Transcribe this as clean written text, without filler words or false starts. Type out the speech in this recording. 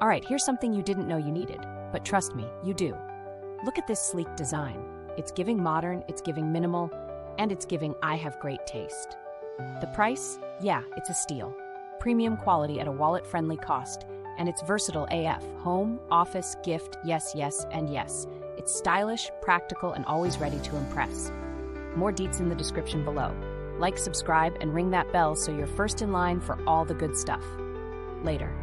All right, here's something you didn't know you needed, but trust me, you do. Look at this sleek design. It's giving modern, it's giving minimal, and it's giving I have great taste. The price? Yeah, it's a steal. Premium quality at a wallet-friendly cost, and it's versatile AF. Home, office, gift, yes, yes, and yes. It's stylish, practical, and always ready to impress. More deets in the description below. Like, subscribe, and ring that bell so you're first in line for all the good stuff. Later.